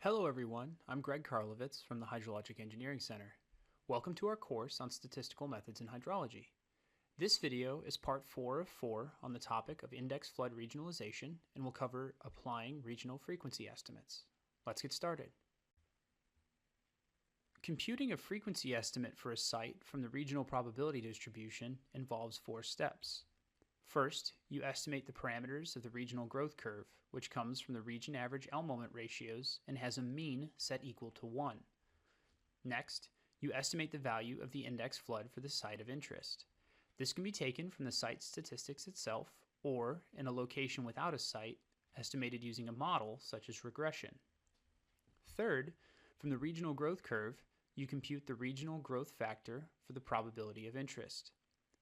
Hello everyone, I'm Greg Karlovitz from the Hydrologic Engineering Center. Welcome to our course on statistical methods in hydrology. This video is part 4 of 4 on the topic of index flood regionalization and will cover applying regional frequency estimates. Let's get started. Computing a frequency estimate for a site from the regional probability distribution involves 4 steps. First, you estimate the parameters of the regional growth curve, which comes from the region average L moment ratios and has a mean set equal to 1. Next, you estimate the value of the index flood for the site of interest. This can be taken from the site statistics itself or in a location without a site, estimated using a model such as regression. Third, from the regional growth curve, you compute the regional growth factor for the probability of interest.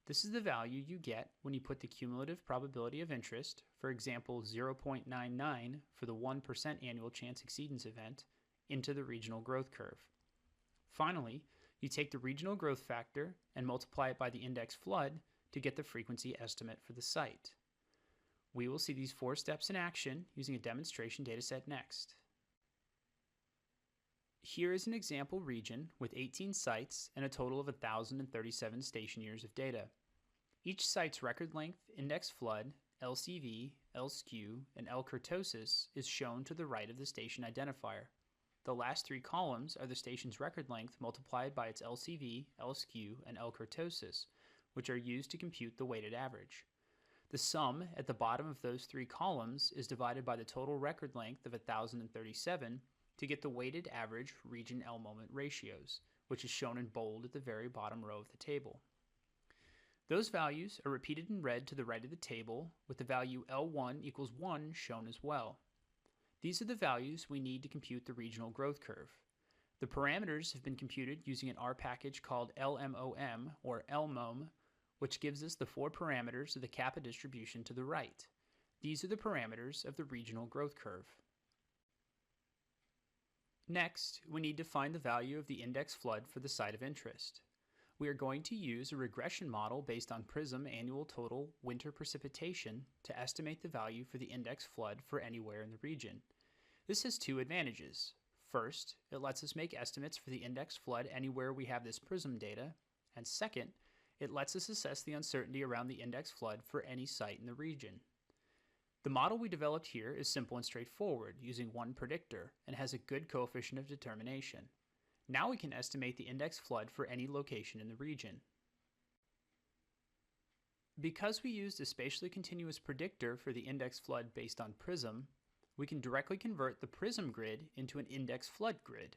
This is the value you get when you put the cumulative probability of interest, for example 0.99 for the 1% annual chance exceedance event, into the regional growth curve. Finally, you take the regional growth factor and multiply it by the index flood to get the frequency estimate for the site. We will see these 4 steps in action using a demonstration dataset next. Here is an example region with 18 sites and a total of 1,037 station years of data. Each site's record length, index flood, LCV, L-skew, and L-kurtosis is shown to the right of the station identifier. The last 3 columns are the station's record length multiplied by its LCV, L-skew, and L-kurtosis, which are used to compute the weighted average. The sum at the bottom of those 3 columns is divided by the total record length of 1,037 to get the weighted average region L moment ratios, which is shown in bold at the very bottom row of the table. Those values are repeated in red to the right of the table, with the value L1 equals 1 shown as well. These are the values we need to compute the regional growth curve. The parameters have been computed using an R package called LMOM, or LMOM, which gives us the 4 parameters of the kappa distribution to the right. These are the parameters of the regional growth curve. Next, we need to find the value of the index flood for the site of interest. We are going to use a regression model based on PRISM annual total winter precipitation to estimate the value for the index flood for anywhere in the region. This has 2 advantages. First, it lets us make estimates for the index flood anywhere we have this PRISM data, and second, it lets us assess the uncertainty around the index flood for any site in the region. The model we developed here is simple and straightforward, using one predictor, and has a good coefficient of determination. Now we can estimate the index flood for any location in the region. Because we used a spatially continuous predictor for the index flood based on PRISM, we can directly convert the PRISM grid into an index flood grid.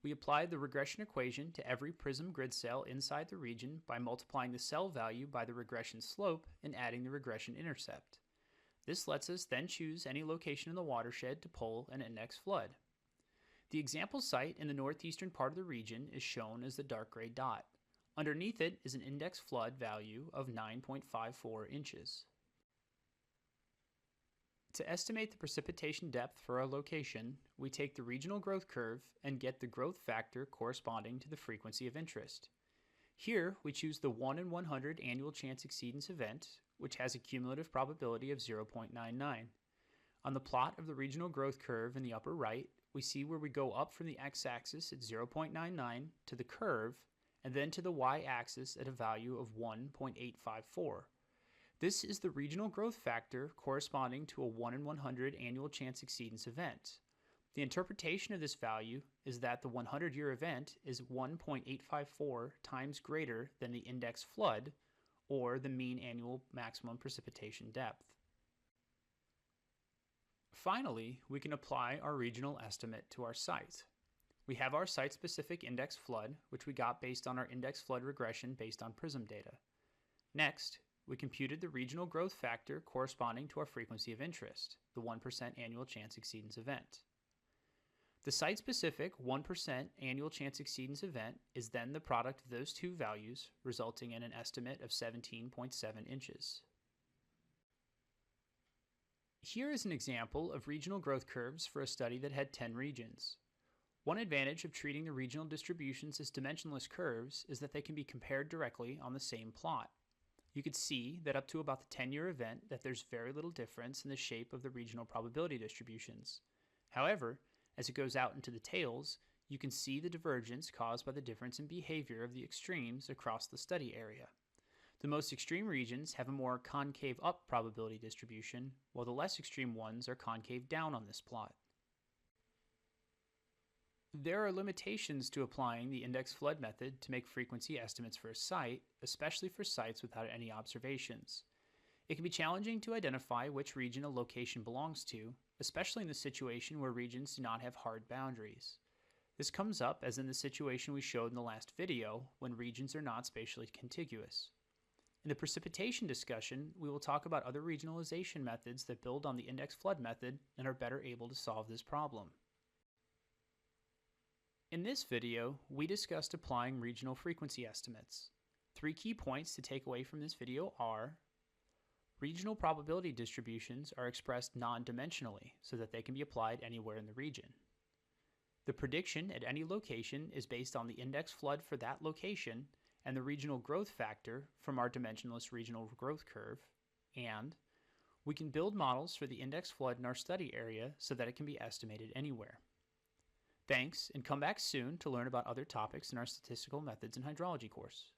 We applied the regression equation to every PRISM grid cell inside the region by multiplying the cell value by the regression slope and adding the regression intercept. This lets us then choose any location in the watershed to pull an index flood. The example site in the northeastern part of the region is shown as the dark gray dot. Underneath it is an index flood value of 9.54 inches. To estimate the precipitation depth for our location, we take the regional growth curve and get the growth factor corresponding to the frequency of interest. Here, we choose the 1 in 100 annual chance exceedance event, which has a cumulative probability of 0.99. On the plot of the regional growth curve in the upper right, we see where we go up from the x-axis at 0.99 to the curve, and then to the y-axis at a value of 1.854. This is the regional growth factor corresponding to a 1 in 100 annual chance exceedance event. The interpretation of this value is that the 100-year event is 1.854 times greater than the index flood, or the mean annual maximum precipitation depth. Finally, we can apply our regional estimate to our site. We have our site-specific index flood, which we got based on our index flood regression based on PRISM data. Next, we computed the regional growth factor corresponding to our frequency of interest, the 1% annual chance exceedance event. The site-specific 1% annual chance exceedance event is then the product of those 2 values, resulting in an estimate of 17.7 inches. Here is an example of regional growth curves for a study that had 10 regions. One advantage of treating the regional distributions as dimensionless curves is that they can be compared directly on the same plot. You could see that up to about the 10-year event that there's very little difference in the shape of the regional probability distributions. However, As it goes out into the tails, you can see the divergence caused by the difference in behavior of the extremes across the study area. The most extreme regions have a more concave up probability distribution, while the less extreme ones are concave down on this plot. There are limitations to applying the index flood method to make frequency estimates for a site, especially for sites without any observations. It can be challenging to identify which region a location belongs to, especially in the situation where regions do not have hard boundaries. This comes up as in the situation we showed in the last video, when regions are not spatially contiguous. In the precipitation discussion, we will talk about other regionalization methods that build on the index flood method and are better able to solve this problem. In this video, we discussed applying regional frequency estimates. 3 key points to take away from this video are: regional probability distributions are expressed non-dimensionally so that they can be applied anywhere in the region. The prediction at any location is based on the index flood for that location and the regional growth factor from our dimensionless regional growth curve, and we can build models for the index flood in our study area so that it can be estimated anywhere. Thanks, and come back soon to learn about other topics in our statistical methods and hydrology course.